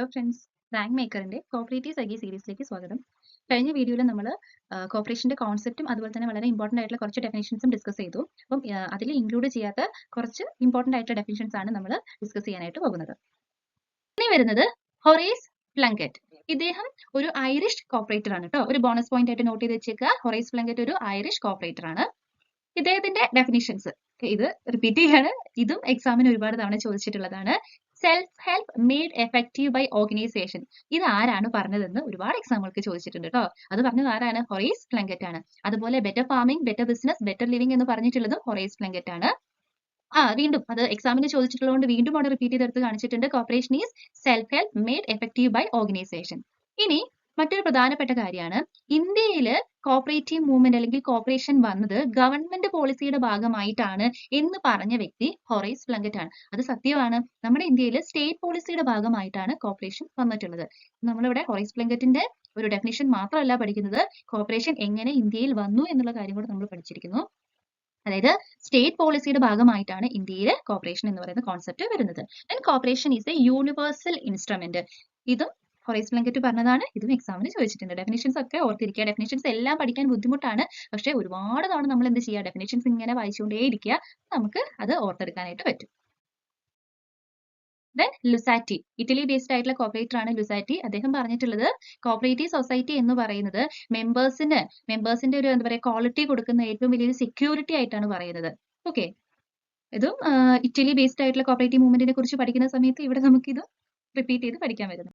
Hello friends, rank മേക്കറിന്റെ cooperative സഖി സീരീസിലേക്ക് സ്വാഗതം. കഴിഞ്ഞ വീഡിയോയിൽ നമ്മൾ കോപ്പറേഷന്റെ കോൺസെപ്റ്റും അതുപോലെ തന്നെ വളരെ ഇമ്പോർട്ടന്റ് ആയിട്ടുള്ള കുറച്ച് ഡെഫിനിഷൻസും ഡിസ്കസ് ചെയ്തു. അപ്പം അതിൽ ഇൻക്ലൂഡ് ചെയ്യാത്ത കുറച്ച് ഇമ്പോർട്ടന്റ് ആയിട്ടുള്ള ഡെഫിനിഷൻസ് ആണ് നമ്മൾ ഡിസ്കസ് ചെയ്യാനായിട്ട് പോകുന്നത്. ഇനി വരുന്നത് ഹൊറേസ് പ്ലങ്കറ്റ്. ഇദ്ദേഹം ഒരു ഐറിഷ് കോപ്പറേറ്റർ ആണ് കേട്ടോ. ഒരു ബോണസ് പോയിന്റ് ആയിട്ട് നോട്ട് ചെയ്ത് വെച്ചേക്കുക. ഹൊറേസ് പ്ലങ്കറ്റ് ഒരു ഐറിഷ് കോപ്പറേറ്റർ ആണ്. ഇദ്ദേഹത്തിന്റെ ഡെഫിനിഷൻസ് ഇത് റിപ്പീറ്റ് ചെയ്യാണ്. ഇതും എക്സാമിന് ഒരുപാട് തവണ ചോദിച്ചിട്ടുള്ളതാണ്. Self help made effective by organization. ഇത് ആരാണ് പറഞ്ഞതെന്ന് ഒരുപാട് എക്സാമുകൾക്ക് ചോദിച്ചിട്ടുണ്ട് കേട്ടോ. അത് പറഞ്ഞത് ആരാണ്? ഹൊറേസ് പ്ലങ്കറ്റ് ആണ്. അതുപോലെ better farming, better business, better living എന്ന് പറഞ്ഞിട്ടുള്ളതും ഹൊറേസ് പ്ലങ്കറ്റ് ആണ്. വീണ്ടും അത് എക്സാമിന് ചോദിച്ചിട്ടുള്ളതുകൊണ്ട് വീണ്ടും അവിടെ റിപ്പീറ്റ് ചെയ്തെടുത്ത് കാണിച്ചിട്ടുണ്ട്. Cooperation is self help made effective by organisation. ഇനി മറ്റൊരു പ്രധാനപ്പെട്ട കാര്യമാണ്, ഇന്ത്യയിൽ കോപ്പറേറ്റീവ് മൂവ്മെന്റ് അല്ലെങ്കിൽ കോപ്പറേഷൻ വന്നത് ഗവൺമെന്റ് പോളിസിയുടെ ഭാഗമായിട്ടാണ് എന്ന് പറഞ്ഞ വ്യക്തി ഹൊറേസ് പ്ലങ്കറ്റ് ആണ്. അത് സത്യമാണ്. നമ്മുടെ ഇന്ത്യയിൽ സ്റ്റേറ്റ് പോളിസിയുടെ ഭാഗമായിട്ടാണ് കോപ്പറേഷൻ വന്നിട്ടുള്ളത്. നമ്മളിവിടെ ഹൊറേസ് പ്ലങ്കറ്റിന്റെ ഒരു ഡെഫിനിഷൻ മാത്രമല്ല പഠിക്കുന്നത്, കോപ്പറേഷൻ എങ്ങനെ ഇന്ത്യയിൽ വന്നു എന്നുള്ള കാര്യം കൂടെ നമ്മൾ പഠിച്ചിരിക്കുന്നു. അതായത് സ്റ്റേറ്റ് പോളിസിയുടെ ഭാഗമായിട്ടാണ് ഇന്ത്യയിൽ കോപ്പറേഷൻ എന്ന് പറയുന്ന കോൺസെപ്റ്റ് വരുന്നത്. Then corporation is A universal instrument. ഇതും ഹൊറേസ് പ്ലങ്കറ്റ് പറഞ്ഞതാണ്. ഇതും എക്സാമിന് ചോദിച്ചിട്ടുണ്ട്. ഡെഫിനിഷൻസ് ഒക്കെ ഓർത്തിരിക്കുക. ഡെഫിനിഷൻസ് എല്ലാം പഠിക്കാൻ ബുദ്ധിമുട്ടാണ്. പക്ഷേ ഒരുപാട് തവണ നമ്മൾ എന്ത് ചെയ്യുക, ഡെഫിനിഷൻസ് ഇങ്ങനെ വായിച്ചുകൊണ്ടേയിരിക്കുക. നമുക്ക് അത് ഓർത്തെടുക്കാനായിട്ട് പറ്റും. ദെൻ ലുസാറ്റി, ഇറ്റലി ബേസ്ഡ് ആയിട്ടുള്ള കോപ്പറേറ്റർ ആണ് ലുസാറ്റി. അദ്ദേഹം പറഞ്ഞിട്ടുള്ളത് കോപ്പറേറ്റീവ് സൊസൈറ്റി എന്ന് പറയുന്നത് മെമ്പേഴ്സിന്റെ ഒരു എന്താ പറയുക ക്വാളിറ്റി കൊടുക്കുന്ന ഏറ്റവും വലിയൊരു സെക്യൂരിറ്റി ആയിട്ടാണ് പറയുന്നത്. ഓക്കെ, ഇതും ഇറ്റലി ബേസ്ഡ് ആയിട്ടുള്ള കോപ്പറേറ്റീവ് മൂവ്മെന്റിനെ കുറിച്ച് പഠിക്കുന്ന സമയത്ത് ഇവിടെ നമുക്ക് ഇത് റിപ്പീറ്റ് ചെയ്ത് പഠിക്കാൻ വരുന്നു.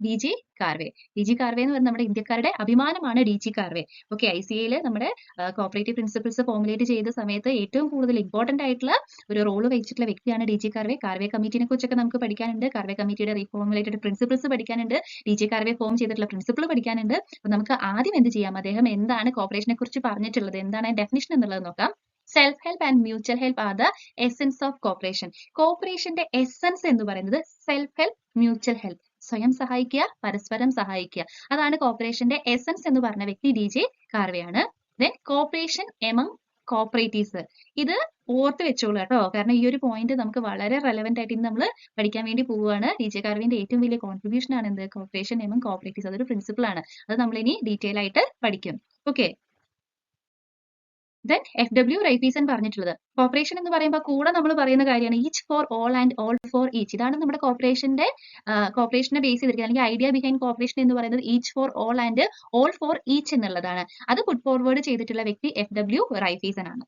ഡി.ജി. കാർവേ. ഡി.ജി. കാർവേ എന്ന് പറയുന്നത് നമ്മുടെ ഇന്ത്യക്കാരുടെ അഭിമാനമാണ്. ഡി.ജി. കാർവേ. ഓക്കെ, ICAയിൽ നമ്മുടെ കോപ്പറേറ്റീവ് പ്രിൻസിപ്പിൾസ് ഫോർമുലേറ്റ് ചെയ്ത സമയത്ത് ഏറ്റവും കൂടുതൽ ഇമ്പോർട്ടന്റ് ആയിട്ടുള്ള ഒരു റോള് വഹിച്ചിട്ടുള്ള വ്യക്തിയാണ് ഡി.ജി. കാർവേ. കാർവേ കമ്മിറ്റിനെ കുറിച്ചൊക്കെ നമുക്ക് പഠിക്കാനുണ്ട്. കാർവേ കമ്മിറ്റിയുടെ റീഫോർമുലേറ്റഡ് പ്രിൻസിപ്പിൾസ് പഠിക്കാനുണ്ട്. ഡി.ജി. കാർവേ ഫോം ചെയ്തിട്ടുള്ള പ്രിൻസിപ്പിൾ പഠിക്കാനുണ്ട്. അപ്പൊ നമുക്ക് ആദ്യം എന്ത് ചെയ്യാം, അദ്ദേഹം എന്താണ് കോപ്പറേഷനെ കുറിച്ച് പറഞ്ഞിട്ടുള്ളത്, എന്താണ് ഡെഫിനിഷൻ എന്നുള്ളത് നോക്കാം. Self help and mutual help are the essence of cooperation. കോപ്പറേഷന്റെ എസെൻസ് എന്ന് പറയുന്നത് സെൽഫ് ഹെൽപ്പ്, മ്യൂച്വൽ ഹെൽപ്പ്, സ്വയം സഹായിക്കുക, പരസ്പരം സഹായിക്കുക. അതാണ് കോപ്പറേഷന്റെ എസെൻസ് എന്ന് പറഞ്ഞ വ്യക്തി ഡി.ജി. കാർവേ ആണ്. Then cooperation among cooperatives. ഇത് ഓർത്ത് വെച്ചോളൂ കേട്ടോ, കാരണം ഈ ഒരു പോയിന്റ് നമുക്ക് വളരെ റെലവെന്റ് ആയിട്ട് ഇന്ന് നമ്മൾ പഠിക്കാൻ വേണ്ടി പോവുകയാണ്. ഡി.ജി. കാർവേന്റെ ഏറ്റവും വലിയ കോൺട്രിബ്യൂഷൻ ആണ് എന്ത്, കോപ്പറേഷൻ എമംഗ് കോപ്പറേറ്റീവ്സ്. അതൊരു പ്രിൻസിപ്പിൾ ആണ്. അത് നമ്മൾ ഇനി ഡീറ്റെയിൽ ആയിട്ട് പഠിക്കും. ഓക്കെ, ദെൻ FW റൈഫീസൺ പറഞ്ഞിട്ടുള്ളത്, കോപ്പറേഷൻ എന്ന് പറയുമ്പോൾ കൂടെ നമ്മൾ പറയുന്ന കാര്യമാണ് each for all and all for each. ഇതാണ് നമ്മുടെ കോപ്പറേഷനെ ബേസ് ചെയ്തിരിക്കുന്നത്, അല്ലെങ്കിൽ ഐഡിയ ബിഹൈൻഡ് കോപ്പറേഷൻ എന്ന് പറയുന്നത് each for all and all for each എന്നുള്ളതാണ്. അത് പുട്ട് ഫോർവേഡ് ചെയ്തിട്ടുള്ള വ്യക്തി FW റൈഫീസൺ ആണ്.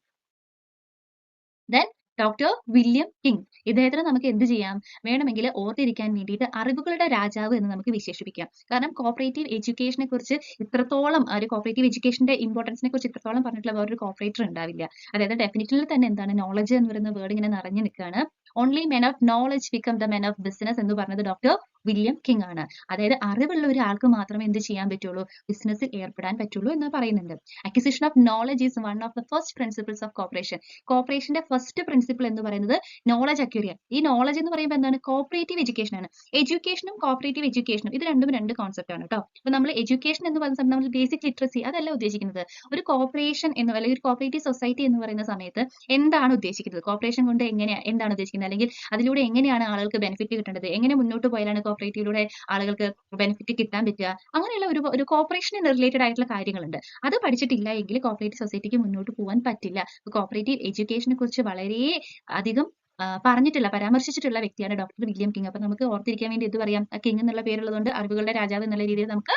Then doctor William king. ഇദ്ദേഹത്തിന് നമുക്ക് എന്ത് ചെയ്യാം, വേണമെങ്കിൽ ഓർത്തിരിക്കാൻ വേണ്ടിയിട്ട് അറിവുകളുടെ രാജാവ് എന്ന് നമുക്ക് വിശേഷിപ്പിക്കാം. കാരണം കോപ്പറേറ്റീവ് എഡ്യൂക്കേഷനെ കുറിച്ച് ഇത്രത്തോളം, ഒരു കോപ്പറേറ്റീവ് എഡ്യൂക്കേഷന്റെ ഇമ്പോർട്ടൻസിനെ കുറിച്ച് ഇത്രത്തോളം പറഞ്ഞിട്ടുള്ള വേറൊരു കോപ്പറേറ്റർ ഉണ്ടാവില്ല. അതായത് ഡെഫിനിഷനിൽ തന്നെ എന്താണ് നോളജ് എന്ന് പറയുന്ന വേർഡ് ഇങ്ങനെ നിറഞ്ഞു നിൽക്കുകയാണ്. Only men of knowledge become the men of business എന്ന് പറഞ്ഞത് ഡോക്ടർ വില്യം കിങ് ആണ്. അതായത് അറിവുള്ള ഒരാൾക്ക് മാത്രമേ എന്ത് ചെയ്യാൻ പറ്റുള്ളൂ, ബിസിനസ്സിൽ ഏർപ്പെടാൻ പറ്റുള്ളൂ എന്ന് പറയുന്നുണ്ട്. Acquisition of knowledge is one of the first principles of cooperation. കോപ്പറേഷന്റെ ഫസ്റ്റ് പ്രിൻസിപ്പിൾ എന്ന് പറയുന്നത് നോളജ് അക്വയർ. ഈ നോളജ് എന്ന് പറയുമ്പോൾ എന്താണ്, കോപ്പറേറ്റീവ് എഡ്യൂക്കേഷൻ ആണ്. എഡ്യൂക്കേഷനും കോപ്പറേറ്റീവ് എഡ്യൂക്കേഷനും ഇത് രണ്ടും രണ്ട് കോൺസെപ്റ്റ് ആണ് കേട്ടോ. അപ്പൊ നമ്മൾ എഡ്യൂക്കേഷൻ എന്ന് പറയുന്ന സമയത്ത് നമ്മൾ ബേസിക് ലിറ്ററസി അതല്ല ഉദ്ദേശിക്കുന്നത്. ഒരു കോപ്പറേഷൻ എന്ന് അല്ലെങ്കിൽ ഒരു കോപ്പറേറ്റീവ് സൊസൈറ്റി എന്ന് പറയുന്ന സമയത്ത് എന്താണ് ഉദ്ദേശിക്കുന്നത്, കോപ്പറേഷൻ കൊണ്ട് എന്താണ് ഉദ്ദേശിക്കുന്നത്, അല്ലെങ്കിൽ അതിലൂടെ എങ്ങനെയാണ് ആളുകൾക്ക് ബെനിഫിറ്റ് കിട്ടേണ്ടത്, എങ്ങനെ മുന്നോട്ട് പോയാലാണ് കോപ്പറേറ്റീവിലൂടെ ആളുകൾക്ക് ബെനിഫിറ്റ് കിട്ടാൻ പറ്റുക, അങ്ങനെയുള്ള ഒരു കോപ്പറേഷൻ റിലേറ്റഡ് ആയിട്ടുള്ള കാര്യങ്ങളുണ്ട്. അത് പഠിച്ചിട്ടില്ല എങ്കിൽ കോപ്പറേറ്റീവ് സൊസൈറ്റിക്ക് മുന്നോട്ട് പോകാൻ പറ്റില്ല. കോപ്പറേറ്റീവ് എഡ്യൂക്കേഷനെ കുറിച്ച് വളരെ അധികം പരാമർശിച്ചിട്ടുള്ള വ്യക്തിയാണ് ഡോക്ടർ വില്യം കിങ്. അപ്പൊ നമുക്ക് ഓർത്തിരിക്കാൻ വേണ്ടി ഇത് പറയാം, കിങ് എന്നുള്ള പേരുള്ളതുകൊണ്ട് അറിവുകളുടെ രാജാവ് എന്നുള്ള രീതിയിൽ നമുക്ക്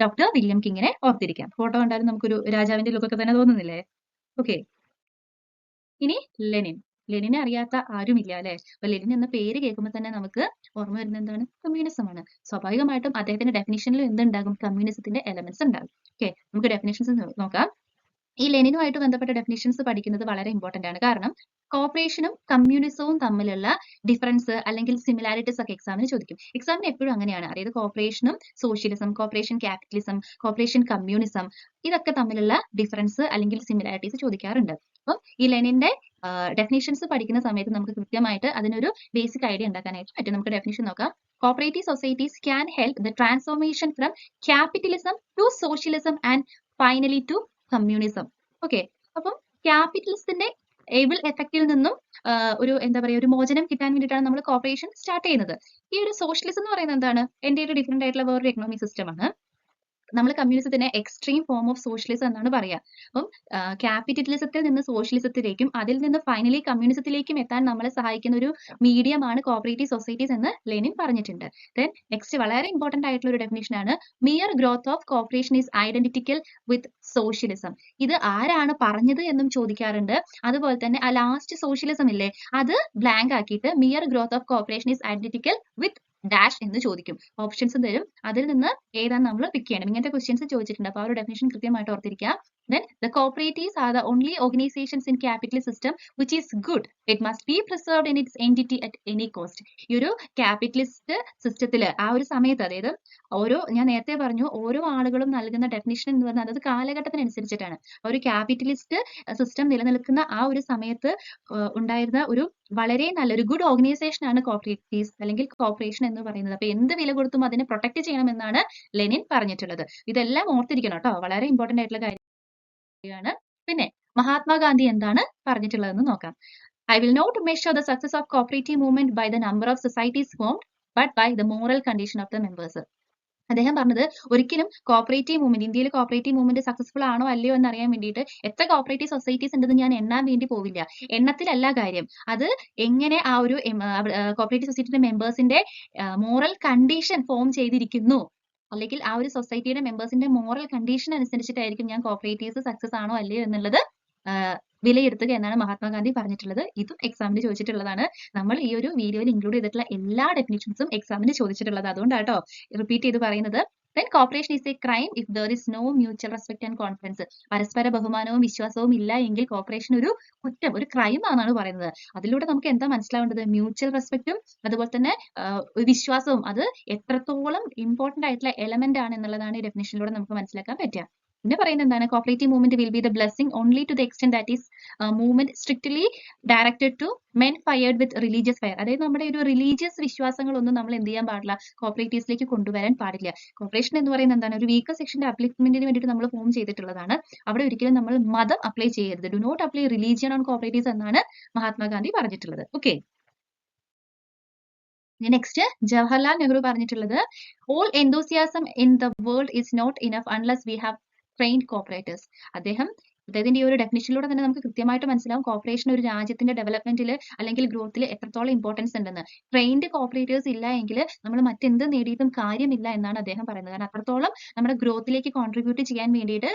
ഡോക്ടർ വില്യം കിങ്ങിനെ ഓർത്തിരിക്കാം. ഫോട്ടോ കണ്ടാലും നമുക്കൊരു രാജാവിന്റെ ലുക്കൊക്കെ തന്നെ തോന്നുന്നില്ലേ? ഓക്കെ, ഇനി ലെനിനെ അറിയാത്ത ആരുമില്ല അല്ലെ. അപ്പൊ ലെനിൻ എന്ന പേര് കേൾക്കുമ്പോൾ തന്നെ നമുക്ക് ഓർമ്മ വരുന്നത് എന്താണ്, കമ്മ്യൂണിസം ആണ്. സ്വാഭാവികമായിട്ടും അദ്ദേഹത്തിന്റെ ഡെഫിനിഷനിൽ എന്തുണ്ടാകും, കമ്മ്യൂണിസത്തിന്റെ എലമെന്റ്സ് ഉണ്ടാകും. ഓക്കെ, നമുക്ക് ഡെഫിനിഷൻസ് നോക്കാം. ഈ ലെനിനുമായിട്ട് ബന്ധപ്പെട്ട ഡെഫിനിഷൻസ് പഠിക്കുന്നത് വളരെ ഇമ്പോർട്ടന്റ് ആണ്. കാരണം കോപ്പറേഷനും കമ്മ്യൂണിസവും തമ്മിലുള്ള ഡിഫറൻസ് അല്ലെങ്കിൽ സിമിലാരിറ്റീസ് ഒക്കെ എക്സാമിന് ചോദിക്കും. എക്സാമിന് എപ്പോഴും അങ്ങനെയാണ്. അതായത് കോപ്പറേഷനും socialism, cooperation capitalism, cooperation communism, ഇതൊക്കെ തമ്മിലുള്ള ഡിഫറൻസ് അല്ലെങ്കിൽ സിമിലാരിറ്റീസ് ചോദിക്കാറുണ്ട്. അപ്പം ഈ ലെനിന്റെ ഡെഫിനിഷൻസ് പഠിക്കുന്ന സമയത്ത് നമുക്ക് കൃത്യമായിട്ട് അതിനൊരു ബേസിക് ഐഡിയ ഉണ്ടാക്കാനായിട്ട് പറ്റും. നമുക്ക് ഡെഫിനിഷൻ നോക്കാം. Cooperative societies can help the transformation from capitalism to socialism and finally to communism. Okay, അപ്പം ക്യാപിറ്റലിസത്തിന്റെ ഏബിൾ എഫക്റ്റിൽ നിന്നും ഒരു എന്താ പറയുക ഒരു മോചനം കിട്ടാൻ വേണ്ടിയിട്ടാണ് നമ്മൾ കോർപ്പറേഷൻ സ്റ്റാർട്ട് ചെയ്യുന്നത്. ഈ ഒരു സോഷ്യലിസം എന്ന് പറയുന്നത് എന്താണ്? എൻ്റെ ഒരു ഡിഫറെന്റ് ആയിട്ടുള്ള വേറൊരു എക്കണോമിക് സിസ്റ്റം ആണ്. നമ്മൾ കമ്മ്യൂണിസത്തിനെ എക്സ്ട്രീം ഫോം ഓഫ് സോഷ്യലിസം എന്നാണ് പറയുക. അപ്പം ക്യാപിറ്റലിസത്തിൽ നിന്ന് സോഷ്യലിസത്തിലേക്കും അതിൽ നിന്ന് ഫൈനലി കമ്മ്യൂണിസത്തിലേക്കും എത്താൻ നമ്മളെ സഹായിക്കുന്ന ഒരു മീഡിയമാണ് കോപ്പറേറ്റീവ് സൊസൈറ്റീസ് എന്ന് ലെനിൻ പറഞ്ഞിട്ടുണ്ട്. ദെൻ നെക്സ്റ്റ് വളരെ ഇമ്പോർട്ടന്റ് ആയിട്ടുള്ള ഒരു ഡെഫിനിഷൻ ആണ് mere growth of cooperation is identical with socialism. ഇത് ആരാണ് പറഞ്ഞത് എന്നും ചോദിക്കാറുണ്ട്. അതുപോലെ തന്നെ ആ ലാസ്റ്റ് സോഷ്യലിസം ഇല്ലേ, അത് ബ്ലാങ്ക് ആക്കിയിട്ട് mere growth of cooperation is identical with dash എന്ന് ചോദിക്കും. ഓപ്ഷൻസ് തരും, അതിൽ നിന്ന് ഏതാണ് നമ്മൾ പിക്ക് ചെയ്യണം. ഇങ്ങനത്തെ ക്വസ്റ്റ്യൻസ് ചോദിച്ചിട്ടുണ്ട്. അപ്പോൾ ആ ഒരു ഡെഫിനിഷൻ കൃത്യമായിട്ട് ഓർത്തിരിക്കുക. Then the cooperatives are the only organizations in capitalist system which is good. It must be preserved in its entity at any cost. ഈ ഒരു ക്യാപിറ്റലിസ്റ്റ് സിസ്റ്റത്തിൽ ആ ഒരു സമയത്ത്, അതായത് ഞാൻ നേരത്തെ പറഞ്ഞു ഓരോ ആളുകളും നൽകുന്ന ഡെഫിനിഷൻ എന്ന് പറഞ്ഞാൽ അത് കാലഘട്ടത്തിനനുസരിച്ചിട്ടാണ്. ഒരു ക്യാപിറ്റലിസ്റ്റ് സിസ്റ്റം നിലനിൽക്കുന്ന ആ ഒരു സമയത്ത് ഉണ്ടായിരുന്ന ഒരു വളരെ നല്ലൊരു ഗുഡ് ഓർഗനൈസേഷൻ ആണ് കോപ്പറേറ്റീവ്സ് അല്ലെങ്കിൽ കോർപ്പറേഷൻ എന്ന് പറയുന്നത്. അപ്പൊ എന്ത് വില കൊടുത്തും അതിനെ പ്രൊട്ടക്ട് ചെയ്യണമെന്നാണ് ലെനിൻ പറഞ്ഞിട്ടുള്ളത്. ഇതെല്ലാം ഓർത്തിരിക്കണം കേട്ടോ, വളരെ ഇമ്പോർട്ടന്റ് ആയിട്ടുള്ള കാര്യമാണ്. പിന്നെ മഹാത്മാഗാന്ധി എന്താണ് പറഞ്ഞിട്ടുള്ളതെന്ന് നോക്കാം. I will not measure the success of cooperative movement by the number of societies formed, but by the moral condition of the members. അദ്ദേഹം പറഞ്ഞത് ഒരിക്കലും കോപ്പറേറ്റീവ് മൂവ്മെന്റ്, ഇന്ത്യയിൽ കോപ്പറേറ്റീവ് മൂവ്മെന്റ് സക്സസ്ഫുൾ ആണോ അല്ലയോ എന്ന് അറിയാൻ വേണ്ടിയിട്ട് എത്ര കോപ്പറേറ്റീവ് സൊസൈറ്റീസ് ഉണ്ടെന്ന് ഞാൻ എണ്ണാൻ വേണ്ടി പോവില്ല. എണ്ണത്തിലല്ല കാര്യം, അത് എങ്ങനെ ആ ഒരു കോപ്പറേറ്റീവ് സൊസൈറ്റിയുടെ മെമ്പേഴ്സിന്റെ മോറൽ കണ്ടീഷൻ ഫോം ചെയ്തിരിക്കുന്നു, അല്ലെങ്കിൽ ആ ഒരു സൊസൈറ്റിയുടെ മെമ്പേഴ്സിന്റെ മോറൽ കണ്ടീഷൻ അനുസരിച്ചിട്ടായിരിക്കും ഞാൻ കോപ്പറേറ്റീവ്സ് സക്സസ് ആണോ അല്ലയോ എന്നുള്ളത് വിലയിരുത്തുക എന്നാണ് മഹാത്മാഗാന്ധി പറഞ്ഞിട്ടുള്ളത്. ഇതും എക്സാമിന് ചോദിച്ചിട്ടുള്ളതാണ്. നമ്മൾ ഈ ഒരു വീഡിയോയിൽ ഇൻക്ലൂഡ് ചെയ്തിട്ടുള്ള എല്ലാ ഡെഫിനിഷൻസും എക്സാമിന് ചോദിച്ചിട്ടുള്ളത്, അതുകൊണ്ടാട്ടോ റിപ്പീറ്റ് ചെയ്ത് പറയുന്നത്. Then cooperation is a crime if there is no mutual respect and confidence. പരസ്പര ബഹുമാനവും വിശ്വാസവും ഇല്ല എങ്കിൽ കോപ്പറേഷൻ ഒരു കുറ്റം, ഒരു ക്രൈം ആണെന്നാണ് പറയുന്നത്. അതിലൂടെ നമുക്ക് എന്താ മനസ്സിലാവേണ്ടത്? മ്യൂച്വൽ റെസ്പെക്റ്റും അതുപോലെ തന്നെ വിശ്വാസവും അത് എത്രത്തോളം ഇമ്പോർട്ടന്റ് ആയിട്ടുള്ള എലമെന്റ് ആണ് എന്നുള്ളതാണ് ഈ ഡെഫിനിഷനിലൂടെ നമുക്ക് മനസ്സിലാക്കാൻ പറ്റുക. പിന്നെ പറയുന്നത് എന്താണ്? Cooperative movement will be the blessing only to the extent that is movement strictly directed to men fired with religious fire. അതായത് നമ്മുടെ ഒരു റിലീജിയസ് വിശ്വാസങ്ങളൊന്നും നമ്മൾ എന്ത് ചെയ്യാൻ പാടില്ല, കോപ്പറേറ്റീവ്സിലേക്ക് കൊണ്ടുവരാൻ പാടില്ല. കോപ്പറേഷൻ എന്ന് പറയുന്നത് എന്താണ്? ഒരു വീക്കർ സെക്ഷന്റെ അപ്ലിക്മെന്റിന് വേണ്ടിയിട്ട് നമ്മൾ ഫോം ചെയ്തിട്ടുള്ളതാണ്. അവിടെ ഒരിക്കലും നമ്മൾ മതം അപ്ലൈ ചെയ്യരുത്. Do not apply religion on cooperatives എന്നാണ് മഹാത്മാഗാന്ധി പറഞ്ഞിട്ടുള്ളത്. ഓക്കെ, നെക്സ്റ്റ് ജവഹർലാൽ നെഹ്റു പറഞ്ഞിട്ടുള്ളത് all enthusiasm in the world is not enough unless we have trained cooperators. അദ്ദേഹത്തിന്റെ ഈ ഒരു ഡെഫിനിഷനിലൂടെ തന്നെ നമുക്ക് കൃത്യമായിട്ട് മനസ്സിലാവും കോപ്പറേഷൻ ഒരു രാജ്യത്തിന്റെ ഡെവലപ്മെന്റിൽ അല്ലെങ്കിൽ ഗ്രോത്തിൽ എത്രത്തോളം ഇമ്പോർട്ടൻസ് ഉണ്ടെന്ന്. ട്രെയിൻഡ് കോപ്പറേറ്റേഴ്സ് ഇല്ല എങ്കിൽ നമ്മൾ മറ്റെന്ത് നേടിയിട്ടും കാര്യമില്ല എന്നാണ് അദ്ദേഹം പറയുന്നത്. കാരണം അത്രത്തോളം നമ്മുടെ ഗ്രോത്തിലേക്ക് കോൺട്രിബ്യൂട്ട് ചെയ്യാൻ വേണ്ടിയിട്ട്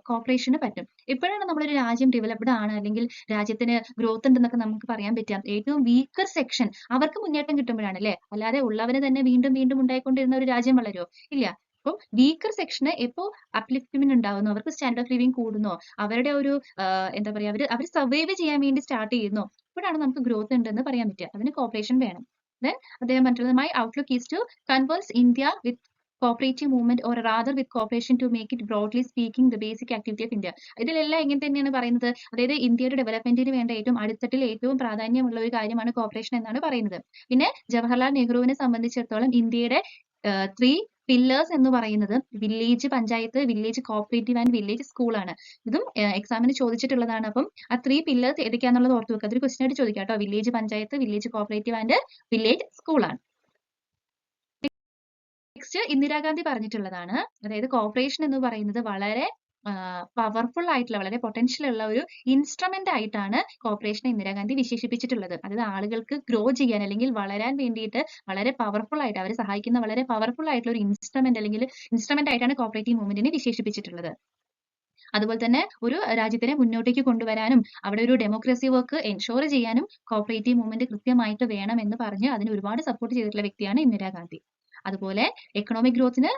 കോപ്പറേഷന് പറ്റും. എപ്പോഴാണ് നമ്മളൊരു രാജ്യം ഡെവലപ്ഡ് ആണ് അല്ലെങ്കിൽ രാജ്യത്തിന് ഗ്രോത്ത് ഉണ്ടെന്നൊക്കെ നമുക്ക് പറയാൻ പറ്റുക? ഏറ്റവും വീക്കർ സെക്ഷൻ അവർക്ക് മുന്നേറ്റം കിട്ടുമ്പോഴാണ് അല്ലേ, അല്ലാതെ ഉള്ളവന് തന്നെ വീണ്ടും വീണ്ടും ഉണ്ടായിക്കൊണ്ടിരുന്ന ഒരു രാജ്യം വളരുമോ? ഇല്ല. അപ്പം വീക്കർ സെക്ഷന് എപ്പോ അപ്ലിഫ്റ്റ്മെന്റ് ഉണ്ടാവുന്നു, അവർക്ക് സ്റ്റാൻഡേർഡ് ഓഫ് ലിവിംഗ് കൂടുന്നു, അവരുടെ ഒരു എന്താ പറയാ അവർ സർവൈവ് ചെയ്യാൻ വേണ്ടി സ്റ്റാർട്ട് ചെയ്യുന്നു, അപ്പോഴാണ് നമുക്ക് ഗ്രോത്ത് ഉണ്ടെന്ന് പറയാൻ പറ്റുക. അതിന് കോപ്പറേഷൻ വേണം. ദെൻ അദ്ദേഹം പറഞ്ഞിട്ടുള്ളത് my outlook is to converse India with cooperative movement or rather with cooperation to make it broadly speaking the basic activity of India. ഇതിലെല്ലാം ഇങ്ങനെ തന്നെയാണ് പറയുന്നത്. അതായത് ഇന്ത്യയുടെ ഡെവലപ്മെന്റിന് വേണ്ട ഏറ്റവും അടിത്തട്ടിൽ ഏറ്റവും പ്രാധാന്യമുള്ള ഒരു കാര്യമാണ് കോപ്പറേഷൻ എന്നാണ് പറയുന്നത്. പിന്നെ ജവഹർലാൽ നെഹ്റുവിനെ സംബന്ധിച്ചിടത്തോളം ഇന്ത്യയുടെ 3 പില്ലേഴ്സ് എന്ന് പറയുന്നത് village panchayat, village cooperative and village school ആണ്. ഇതും എക്സാമിന് ചോദിച്ചിട്ടുള്ളതാണ്. അപ്പം ആ 3 പില്ലേഴ്സ് ഏതൊക്കെയാണെന്നുള്ളത് ഓർത്ത് വെക്കുക. അതൊരു ക്വസ്റ്റൻ ആയിട്ട് ചോദിക്കാം കേട്ടോ. Village panchayat, village cooperative and village school ആണ്. നെക്സ്റ്റ് ഇന്ദിരാഗാന്ധി പറഞ്ഞിട്ടുള്ളതാണ്, അതായത് കോപ്പറേഷൻ എന്ന് പറയുന്നത് വളരെ പവർഫുൾ ആയിട്ടുള്ള വളരെ പൊട്ടൻഷ്യൽ ഉള്ള ഒരു ഇൻസ്ട്രുമെന്റ് ആയിട്ടാണ് കോപ്പറേഷനെ ഇന്ദിരാഗാന്ധി വിശേഷിപ്പിച്ചിട്ടുള്ളത്. അതായത് ആളുകൾക്ക് ഗ്രോ ചെയ്യാൻ അല്ലെങ്കിൽ വളരാൻ വേണ്ടിയിട്ട് വളരെ പവർഫുൾ ആയിട്ട് അവരെ സഹായിക്കുന്ന വളരെ പവർഫുൾ ആയിട്ടുള്ള ഒരു ഇൻസ്ട്രുമെന്റ് അല്ലെങ്കിൽ ഇൻസ്ട്രുമെന്റ് ആയിട്ടാണ് കോപ്പറേറ്റീവ് മൂവ്മെന്റിനെ വിശേഷിപ്പിച്ചിട്ടുള്ളത്. അതുപോലെ തന്നെ ഒരു രാജ്യത്തിനെ മുന്നോട്ടേക്ക് കൊണ്ടുവരാനും അവിടെ ഒരു ഡെമോക്രസി വർക്ക് എൻഷുർ ചെയ്യാനും കോപ്പറേറ്റീവ് മൂവ്മെന്റ് കൃത്യമായിട്ട് വേണം എന്ന് പറഞ്ഞ് അതിന് ഒരുപാട് സപ്പോർട്ട് ചെയ്തിട്ടുള്ള വ്യക്തിയാണ് ഇന്ദിരാഗാന്ധി. അതുപോലെ എക്കണോമിക് ഗ്രോത്തിന്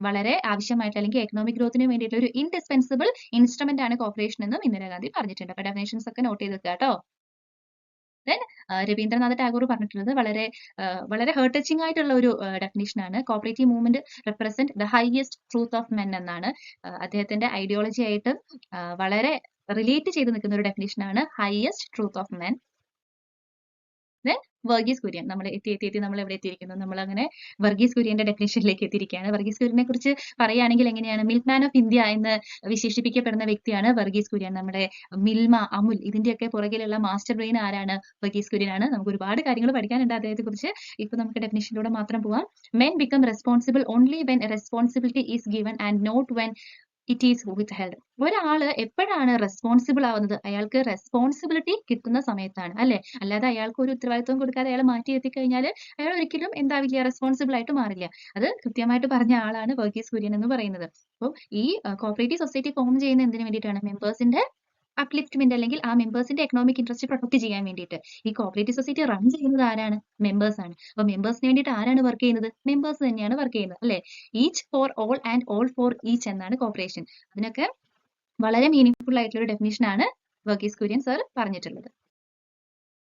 വളരെ ആവശ്യമായിട്ട് അല്ലെങ്കിൽ എക്കണോമിക് ഗ്രോത്തിന് വേണ്ടിയിട്ട് ഒരു ഇൻഡിസ്പെൻസിബിൾ ഇൻസ്ട്രുമെന്റ് ആണ് കോപ്പറേഷൻ എന്നും ഇന്ദിരാഗാന്ധി പറഞ്ഞിട്ടുണ്ട്. അപ്പൊ ഡെഫിനേഷൻസ് ഒക്കെ നോട്ട് ചെയ്ത് വെക്കുക കേട്ടോ. ദെൻ രവീന്ദ്രനാഥ് ടാഗോർ പറഞ്ഞിട്ടുള്ളത് വളരെ ഹേർട്ട് ടച്ചിങ് ആയിട്ടുള്ള ഒരു ഡെഫിനേഷൻ ആണ്. Cooperative movement represent the highest truth of men എന്നാണ്. അദ്ദേഹത്തിന്റെ ഐഡിയോളജി ആയിട്ട് വളരെ റിലേറ്റ് ചെയ്ത് നിൽക്കുന്ന ഒരു ഡെഫിനേഷൻ ആണ് highest truth of men. Then Varghese Kurian. നമ്മൾ എത്തി നമ്മൾ എവിടെ എത്തിയിരിക്കുന്നു? നമ്മൾ അങ്ങനെ വർഗീസ് കുര്യന്റെ ഡെഫിനിഷനിലേക്ക് എത്തിയിരിക്കുകയാണ്. വർഗീസ് കുര്യനെ കുറിച്ച് പറയുകയാണെങ്കിൽ എങ്ങനെയാണ്? മിൽക്ക് മാൻ ഓഫ് ഇന്ത്യ എന്ന് വിശേഷിപ്പിക്കപ്പെടുന്ന വ്യക്തിയാണ് വർഗീസ് കുര്യൻ. നമ്മുടെ മിൽമ, അമുൽ ഇതിന്റെയൊക്കെ പുറകിലുള്ള മാസ്റ്റർ ബ്രെയിൻ ആരാണ്? വർഗീസ് കുര്യനാണ്. നമുക്ക് ഒരുപാട് കാര്യങ്ങൾ പഠിക്കാനുണ്ട് അദ്ദേഹത്തെ കുറിച്ച്. ഇപ്പൊ നമുക്ക് ഡെഫിനിഷനിലൂടെ മാത്രം പോവാം. Men become responsible only when a responsibility is given and not when it is withheld. ഒരാള് എപ്പോഴാണ് റെസ്പോൺസിബിൾ ആവുന്നത്? അയാൾക്ക് റെസ്പോൺസിബിലിറ്റി കിട്ടുന്ന സമയത്താണ്, അല്ലെ? അല്ലാതെ അയാൾക്ക് ഒരു ഉത്തരവാദിത്വം കൊടുക്കാതെ അയാൾ മാറ്റി എത്തിക്കഴിഞ്ഞാൽ അയാൾ ഒരിക്കലും എന്താവില്ല, റെസ്പോൺസിബിൾ ആയിട്ട് മാറില്ല. അത് കൃത്യമായിട്ട് പറഞ്ഞ ആളാണ് വർഗീസ് കുര്യൻ എന്ന് പറയുന്നത്. അപ്പോൾ ഈ കോപ്പറേറ്റീവ് സൊസൈറ്റി ഫോം ചെയ്യുന്ന എന്തിനു വേണ്ടിയിട്ടാണ്? മെമ്പേഴ്സിന്റെ അപ്ലിഫ്റ്റ്മെന്റ് അല്ലെങ്കിൽ ആ മെമ്പേഴ്സിന്റെ എക്കണോമിക് ഇൻട്രസ്റ്റ് പ്രൊട്ടക്ട് ചെയ്യാൻ വേണ്ടിയിട്ട്. ഈ കോപ്പറേറ്റീവ് സൊസൈറ്റി റൺ ചെയ്യുന്നത് ആരാണ്? മെമ്പേഴ്സ് ആണ്. അപ്പൊ മെമ്പേഴ്സിന് വേണ്ടിയിട്ട് ആരാണ് വർക്ക് ചെയ്യുന്നത്? മെമ്പേഴ്സ് തന്നെയാണ് വർക്ക് ചെയ്യുന്നത്, അല്ലെ? Each for all and all for each എന്നാണ് കോപ്പറേഷൻ. അതിനൊക്കെ വളരെ മീനിങ് ആയിട്ടുള്ള ഒരു ഡെഫിനിഷൻ ആണ് വർഗീസ് കുര്യൻ സർ പറഞ്ഞിട്ടുള്ളത്.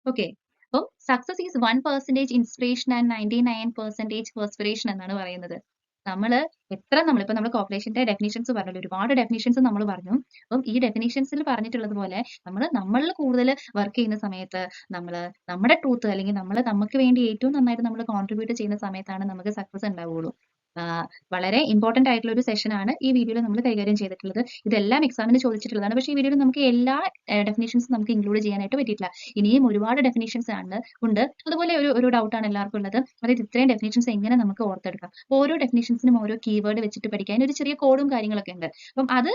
ഓക്കെ, അപ്പം success is 1% inspiration and 99% perspiration എന്നാണ് പറയുന്നത്. നമ്മളിപ്പോ നമ്മൾ കോപ്പറേഷന്റെ ഡെഫിനിഷൻസ് പറഞ്ഞല്ലോ, ഒരുപാട് ഡെഫിനിഷൻസ് നമ്മൾ പറഞ്ഞു. അപ്പം ഈ ഡെഫിനിഷൻസിൽ പറഞ്ഞിട്ടുള്ളത് പോലെ നമ്മളിൽ കൂടുതൽ വർക്ക് ചെയ്യുന്ന സമയത്ത് നമ്മുടെ ട്രൂത്ത് അല്ലെങ്കിൽ നമുക്ക് വേണ്ടി ഏറ്റവും നന്നായിട്ട് നമ്മൾ കോൺട്രിബ്യൂട്ട് ചെയ്യുന്ന സമയത്താണ് നമുക്ക് സക്സസ് ഉണ്ടാവുള്ളൂ. വളരെ ഇമ്പോർട്ടന്റ് ആയിട്ടുള്ള ഒരു സെഷൻ ആണ് ഈ വീഡിയോയിൽ നമ്മൾ കൈകാര്യം ചെയ്തിട്ടുള്ളത്. ഇതെല്ലാം എക്സാമിന് ചോദിച്ചിട്ടുള്ളതാണ്. പക്ഷേ ഈ വീഡിയോയിൽ നമുക്ക് എല്ലാ ഡെഫിനിഷൻസും നമുക്ക് ഇൻക്ലൂഡ് ചെയ്യാനായിട്ട് പറ്റിയിട്ടില്ല. ഇനിയും ഒരുപാട് ഡെഫിനിഷൻസ് ഉണ്ട്. അതുപോലെ ഒരു ഡൗട്ടാണ് എല്ലാവർക്കും ഉള്ളത്, അതായത് ഇത്രയും ഡെഫിനിഷൻസ് എങ്ങനെ നമുക്ക് ഓർത്തെടുക്കാം? ഓരോ ഡെഫിനിഷൻസിനും ഓരോ കീവേഡ് വെച്ചിട്ട് പഠിക്കാൻ ഒരു ചെറിയ കോഡും കാര്യങ്ങളൊക്കെ ഉണ്ട്. അപ്പം അത്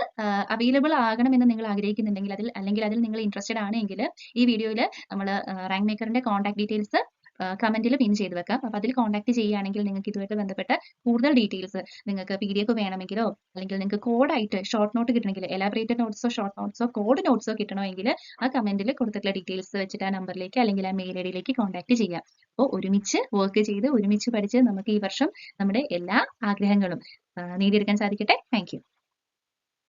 അവൈലബിൾ ആകണമെന്ന് നിങ്ങൾ ആഗ്രഹിക്കുന്നുണ്ടെങ്കിൽ അല്ലെങ്കിൽ അതിൽ നിങ്ങൾ ഇൻട്രസ്റ്റഡ് ആണെങ്കിൽ ഈ വീഡിയോയിൽ നമ്മൾ റാങ്ക് മേക്കറിന്റെ കോൺടാക്ട് ഡീറ്റെയിൽസ് കമന്റിൽ പിൻ ചെയ്ത് വെക്കാം. അപ്പൊ അതിൽ കോൺടാക്ട് ചെയ്യുകയാണെങ്കിൽ നിങ്ങൾക്ക് ഇതുമായിട്ട് ബന്ധപ്പെട്ട കൂടുതൽ ഡീറ്റെയിൽസ്, നിങ്ങൾക്ക് PDF വേണമെങ്കിലോ അല്ലെങ്കിൽ നിങ്ങൾക്ക് കോഡായിട്ട് ഷോർട്ട് നോട്ട് കിട്ടണമെങ്കിൽ, എലാബറേറ്റഡ് നോട്ട്സോ ഷോർട്ട് നോട്ട്സോ കോഡ് നോട്ട്സോ കിട്ടണമെങ്കിൽ ആ കമന്റിൽ കൊടുത്തിട്ടുള്ള ഡീറ്റെയിൽസ് വെച്ചിട്ട് ആ നമ്പറിലേക്ക് അല്ലെങ്കിൽ ആ മെയിൽ ഐഡിയിലേക്ക് കോൺടാക്ട് ചെയ്യാം. അപ്പോൾ ഒരുമിച്ച് വർക്ക് ചെയ്ത് ഒരുമിച്ച് പഠിച്ച് നമുക്ക് ഈ വർഷം നമ്മുടെ എല്ലാ ആഗ്രഹങ്ങളും നേടിയെടുക്കാൻ സാധിക്കട്ടെ. Thank you.